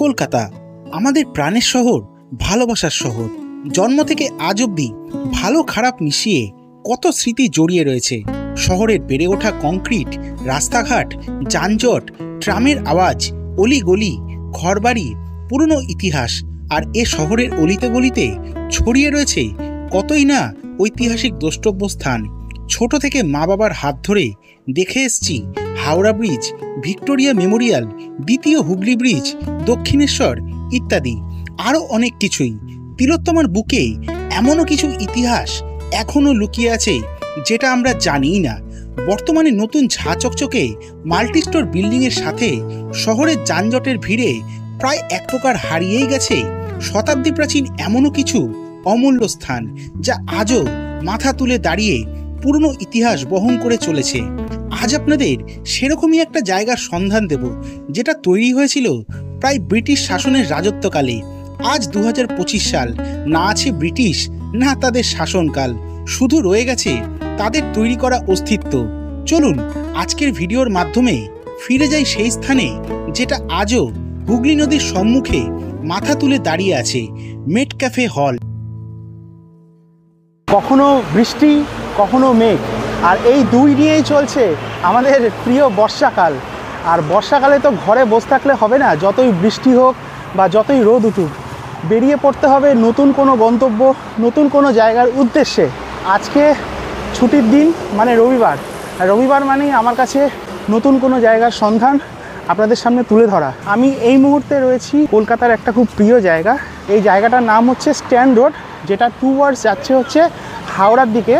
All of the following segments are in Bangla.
কলকাতা আমাদের প্রাণের শহর, ভালোবাসার শহর। জন্ম থেকে আজ অবধি ভালো খারাপ মিশিয়ে কত স্মৃতি জড়িয়ে রয়েছে। শহরের বেড়ে ওঠা কংক্রিট রাস্তাঘাট, যানজট, ট্রামের আওয়াজ, অলিগলি, ঘরবাড়ি, পুরনো ইতিহাস। আর এ শহরের অলিতে গলিতে ছড়িয়ে রয়েছে কতই না ঐতিহাসিক দ্রষ্টব্য স্থান। ছোট থেকে মা বাবার হাত ধরে দেখে এসছি হাওড়া ব্রিজ, ভিক্টোরিয়া মেমোরিয়াল, দ্বিতীয় হুগলি ব্রিজ, দক্ষিণেশ্বর ইত্যাদি আরও অনেক কিছুই। তিলোত্তমার বুকে এমনও কিছু ইতিহাস এখনও লুকিয়ে আছে যেটা আমরা জানিই না। বর্তমানে নতুন ঝাঁ চকচকে মাল্টিস্টোর বিল্ডিংয়ের সাথে শহরের যানজটের ভিড়ে প্রায় এক প্রকার হারিয়েই গেছে শতাব্দী প্রাচীন এমনও কিছু অমূল্য স্থান, যা আজও মাথা তুলে দাঁড়িয়ে পুরনো ইতিহাস বহন করে চলেছে। আজ আপনাদের সেরকমই একটা জায়গার সন্ধান দেব, যেটা তৈরি হয়েছিল প্রায় ব্রিটিশ শাসনের রাজত্বকালে। আজ 2025 সাল, না আছে ব্রিটিশ না তাদের শাসনকাল, শুধু রয়ে গেছে তাদের তৈরি করা অস্তিত্ব। চলুন আজকের ভিডিওর মাধ্যমে ফিরে যাই সেই স্থানে যেটা আজও হুগলি নদীর সম্মুখে মাথা তুলে দাঁড়িয়ে আছে, মেট ক্যাফে হল। কখনো বৃষ্টি, কখনো মেঘ, আর এই দুই নিয়েই চলছে আমাদের প্রিয় বর্ষাকাল। আর বর্ষাকালে তো ঘরে বসে থাকলে হবে না, যতই বৃষ্টি হোক বা যতই রোদ উঠুক, বেরিয়ে পড়তে হবে নতুন কোনো গন্তব্য, নতুন কোনো জায়গার উদ্দেশ্যে। আজকে ছুটির দিন, মানে রবিবার। রবিবার মানেই আমার কাছে নতুন কোনো জায়গার সন্ধান আপনাদের সামনে তুলে ধরা। আমি এই মুহূর্তে রয়েছি কলকাতার একটা খুব প্রিয় জায়গা। এই জায়গাটার নাম হচ্ছে স্ট্যান্ড রোড, যেটা টুয়ার্ডস যাচ্ছে হচ্ছে হাওড়ার দিকে,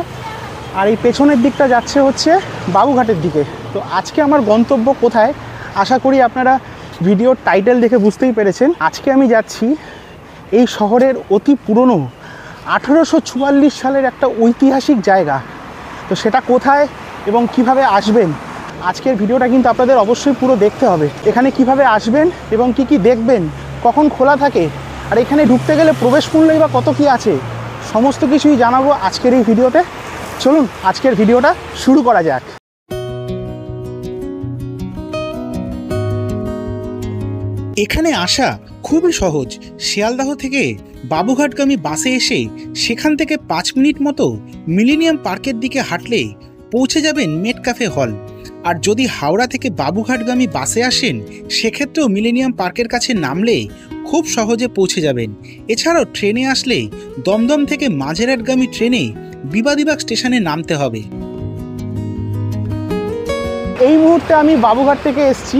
আর এই পেছনের দিকটা যাচ্ছে হচ্ছে বাবুঘাটের দিকে। তো আজকে আমার গন্তব্য কোথায়, আশা করি আপনারা ভিডিওর টাইটেল দেখে বুঝতেই পেরেছেন। আজকে আমি যাচ্ছি এই শহরের অতি পুরনো 1844 সালের একটা ঐতিহাসিক জায়গা। তো সেটা কোথায় এবং কিভাবে আসবেন, আজকের ভিডিওটা কিন্তু আপনাদের অবশ্যই পুরো দেখতে হবে। এখানে কিভাবে আসবেন এবং কি কি দেখবেন, কখন খোলা থাকে, আর এখানে ঢুকতে গেলে প্রবেশ মূল্যই বা কত কি আছে, সমস্ত কিছুই জানাবো আজকের এই ভিডিওতে। চলুন আজকের ভিডিওটা শুরু করা যাক। এখানে আসা খুবই সহজ। শিয়ালদাহ থেকে বাবুঘাটগামী বাসে এসে সেখান থেকে 5 মিনিট মতো মিলেনিয়াম পার্কের দিকে হাঁটলে পৌঁছে যাবেন মেট ক্যাফে হল। আর যদি হাওড়া থেকে বাবুঘাটগামী বাসে আসেন, সেক্ষেত্রেও মিলেনিয়াম পার্কের কাছে নামলে খুব সহজে পৌঁছে যাবেন। এছাড়াও ট্রেনে আসলে দমদম থেকে মাঝেরহাটগামী ট্রেনে বিবাদীবাগ স্টেশনে নামতে হবে। এই মুহূর্তে আমি বাবুঘাট থেকে এসেছি।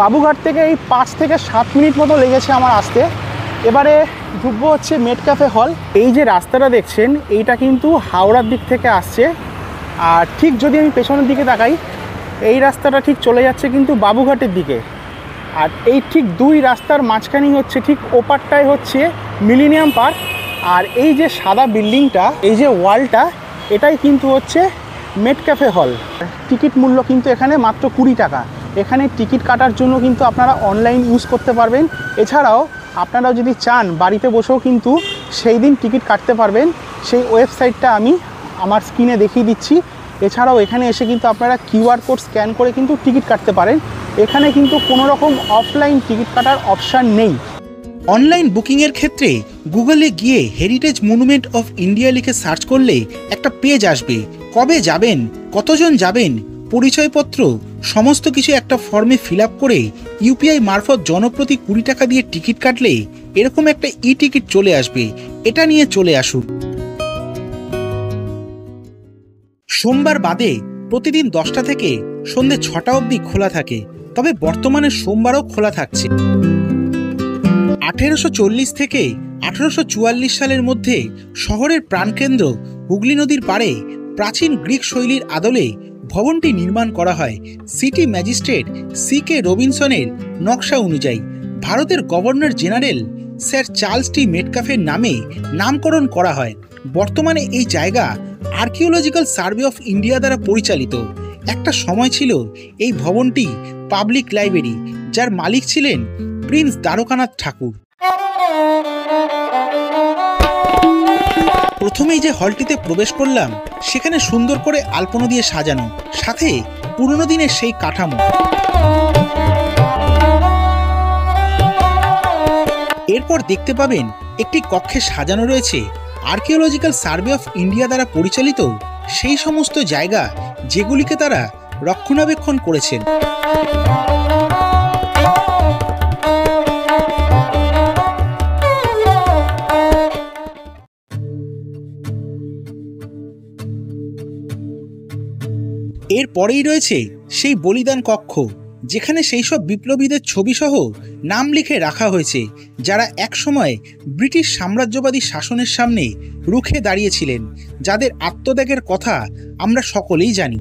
বাবুঘাট থেকে এই 5 থেকে 7 মিনিট মতো লেগেছে আমার আসতে। এবারে ঢুকবো হচ্ছে মেট ক্যাফে হল। এই যে রাস্তাটা দেখছেন, এইটা কিন্তু হাওড়ার দিক থেকে আসছে। আর ঠিক যদি আমি পেছনের দিকে তাকাই, এই রাস্তাটা ঠিক চলে যাচ্ছে কিন্তু বাবুঘাটের দিকে। আর এই ঠিক দুই রাস্তার মাঝখানেই হচ্ছে, ঠিক ওপারটায় হচ্ছে মিলেনিয়াম পার্ক। আর এই যে সাদা বিল্ডিংটা, এই যে ওয়ালটা, এটাই কিন্তু হচ্ছে মেট ক্যাফে হল। টিকিট মূল্য কিন্তু এখানে মাত্র 20 টাকা। এখানে টিকিট কাটার জন্য কিন্তু আপনারা অনলাইন ইউজ করতে পারবেন। এছাড়াও আপনারাও যদি চান বাড়িতে বসেও কিন্তু সেই দিন টিকিট কাটতে পারবেন। সেই ওয়েবসাইটটা আমি আমার স্ক্রিনে দেখিয়ে দিচ্ছি। এছাড়াও এখানে এসে কিন্তু আপনারা কিউআর কোড স্ক্যান করে কিন্তু টিকিট কাটতে পারেন। এখানে কিন্তু কোনো রকম অফলাইন টিকিট কাটার অপশান নেই। অনলাইন বুকিংয়ের ক্ষেত্রে গুগলে গিয়ে হেরিটেজ মনুমেন্ট অফ ইন্ডিয়া লিখে সার্চ করলে একটা পেজ আসবে। কবে যাবেন, কতজন যাবেন, পরিচয়পত্র সমস্ত কিছু একটা ফর্মে ফিল আপ করে ইউপিআই মারফত জনপ্রতি 20 টাকা দিয়ে টিকিট কাটলে এরকম একটা ই টিকিট চলে আসবে। এটা নিয়ে চলে আসুন। সোমবার বাদে প্রতিদিন 10টা থেকে সন্ধ্যে 6টা অবধি খোলা থাকে, তবে বর্তমানে সোমবারও খোলা থাকছে। 1840 থেকে 1844 সালের মধ্যে শহরের প্রাণকেন্দ্র হুগলি নদীর পাড়ে প্রাচীন গ্রিক শৈলীর আদলে ভবনটি নির্মাণ করা হয়। সিটি ম্যাজিস্ট্রেট CK রবিনসনের নকশা অনুযায়ী ভারতের গভর্নর জেনারেল স্যার চার্লস টি মেটকাফের নামে নামকরণ করা হয়। বর্তমানে এই জায়গা আর্কিওলজিক্যাল সার্ভে অফ ইন্ডিয়া দ্বারা পরিচালিত। একটা সময় ছিল এই ভবনটি পাবলিক লাইব্রেরি, যার মালিক ছিলেন প্রিন্স দ্বারকানাথ ঠাকুর। প্রথমেই যে হলটিতে প্রবেশ করলাম, সেখানে সুন্দর করে আলপনা দিয়ে সাজানো, সাথে পুরনো দিনের সেই কাঠামো। এরপর দেখতে পাবেন একটি কক্ষে সাজানো রয়েছে আর্কিওলজিক্যাল সার্ভে অফ ইন্ডিয়া দ্বারা পরিচালিত সেই সমস্ত জায়গা যেগুলিকে তারা রক্ষণাবেক্ষণ করেছেন। এরপরেই রয়েছে সেই বলিদান কক্ষ, যেখানে সেই সব বিপ্লবীদের ছবিসহ নাম লিখে রাখা হয়েছে যারা একসময় ব্রিটিশ সাম্রাজ্যবাদী শাসনের সামনে রুখে দাঁড়িয়েছিলেন, যাদের আত্মত্যাগের কথা আমরা সকলেই জানি।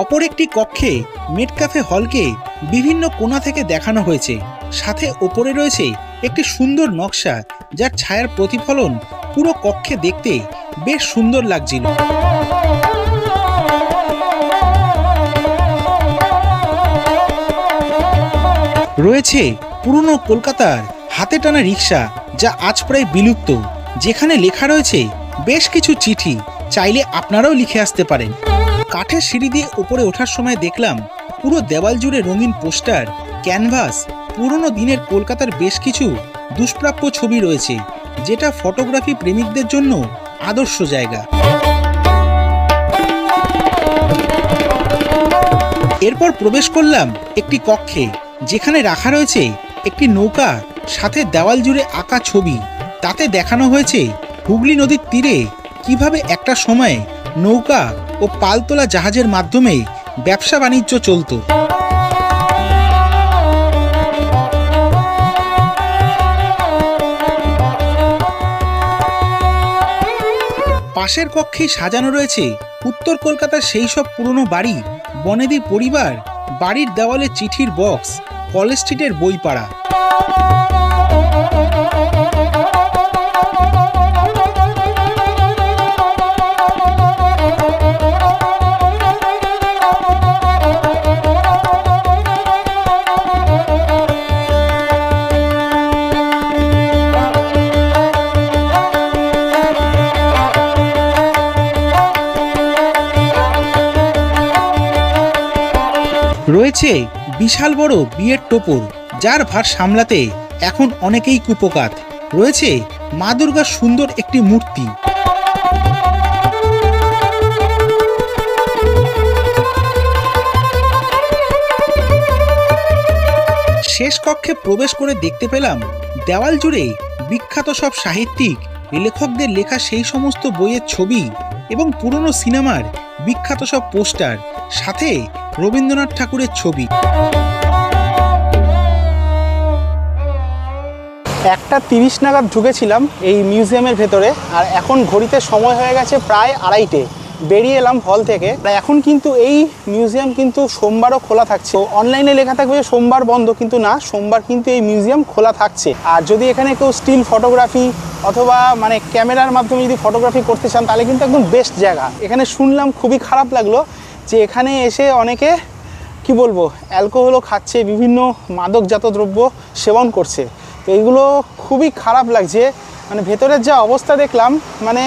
অপর একটি কক্ষে মেটক্যাফে হলকে বিভিন্ন কোণা থেকে দেখানো হয়েছে, সাথে ওপরে রয়েছে একটি সুন্দর নকশা যার ছায়ার প্রতিফলন পুরো কক্ষে দেখতে বেশ সুন্দর লাগছিল। রয়েছে পুরনো কলকাতার হাতে টানা রিক্সা, যা আজ প্রায় বিলুপ্ত, যেখানে লেখা রয়েছে বেশ কিছু চিঠি, চাইলে আপনারাও লিখে আসতে পারেন। কাঠের সিঁড়ি দিয়ে উপরে ওঠার সময় দেখলাম পুরো দেওয়াল জুড়ে রঙিন পোস্টার, ক্যানভাস, পুরনো দিনের কলকাতার বেশ কিছু দুষ্প্রাপ্য ছবি রয়েছে, যেটা ফটোগ্রাফি প্রেমিকদের জন্য আদর্শ জায়গা। এরপর প্রবেশ করলাম একটি কক্ষে, যেখানে রাখা রয়েছে একটি নৌকা, সাথে দেওয়াল জুড়ে আঁকা ছবি। তাতে দেখানো হয়েছে হুগলি নদীর তীরে কিভাবে একটা সময়ে নৌকা ও পালতোলা জাহাজের মাধ্যমে ব্যবসা বাণিজ্য চলত। পাশের কক্ষেই সাজানো রয়েছে উত্তর কলকাতার সেই সব পুরনো বাড়ি, বনেদি পরিবার, বাড়ির দেওয়ালে চিঠির বক্স, কলেজ স্ট্রিটের বইপাড়া। রয়েছে বিশাল বড় বিয়ের টোপর, যার ভার সামলাতে এখন অনেকেই কুপোকাত। রয়েছে মা দুর্গার সুন্দর একটি মূর্তি। শেষ কক্ষে প্রবেশ করে দেখতে পেলাম দেওয়াল জুড়ে বিখ্যাত সব সাহিত্যিক, লেখকদের লেখা সেই সমস্ত বইয়ের ছবি এবং পুরনো সিনেমার বিখ্যাত সব পোস্টার, সাথে রবীন্দ্রনাথ ঠাকুরের ছবি। 1:30 নাগাদ ঢুকেছিলাম এই মিউজিয়ামের ভেতরে, আর এখন ঘড়িতে সময় হয়ে গেছে প্রায় 2:30। বেরিয়ে এলাম হল থেকে। এখন কিন্তু এই মিউজিয়াম কিন্তু সোমবারও খোলা থাকছে। অনলাইনে লেখা থাকবে যে সোমবার বন্ধ, কিন্তু না, সোমবার কিন্তু এই মিউজিয়াম খোলা থাকছে। আর যদি এখানে কেউ স্টিল ফটোগ্রাফি অথবা মানে ক্যামেরার মাধ্যমে যদি ফটোগ্রাফি করতে চান, তাহলে কিন্তু একদম বেস্ট জায়গা। এখানে শুনলাম, খুবই খারাপ লাগলো যে এখানে এসে অনেকে কি বলবো অ্যালকোহলও খাচ্ছে, বিভিন্ন মাদকজাত দ্রব্য সেবন করছে। তো এইগুলো খুবই খারাপ লাগছে, মানে ভেতরের যা অবস্থা দেখলাম, মানে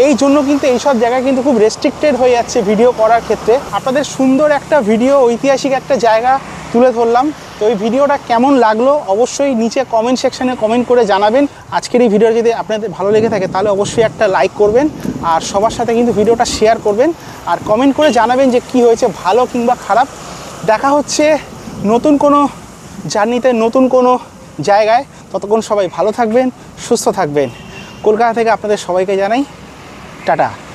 এই জন্য কিন্তু এইসব জায়গা কিন্তু খুব রেস্ট্রিক্টেড হয়ে যাচ্ছে ভিডিও করার ক্ষেত্রে। আপনাদের সুন্দর একটা ভিডিও, ঐতিহাসিক একটা জায়গা তুলে ধরলাম। তো এই ভিডিওটা কেমন লাগলো অবশ্যই নিচে কমেন্ট সেকশানে কমেন্ট করে জানাবেন। আজকের এই ভিডিও যদি আপনাদের ভালো লেগে থাকে তাহলে অবশ্যই একটা লাইক করবেন, আর সবার সাথে কিন্তু ভিডিওটা শেয়ার করবেন, আর কমেন্ট করে জানাবেন যে কি হয়েছে, ভালো কিংবা খারাপ। দেখা হচ্ছে নতুন কোনো জার্নিতে, নতুন কোনো জায়গায়। ততক্ষণ সবাই ভালো থাকবেন, সুস্থ থাকবেন। কলকাতা থেকে আপনাদের সবাইকে জানাই টাটা।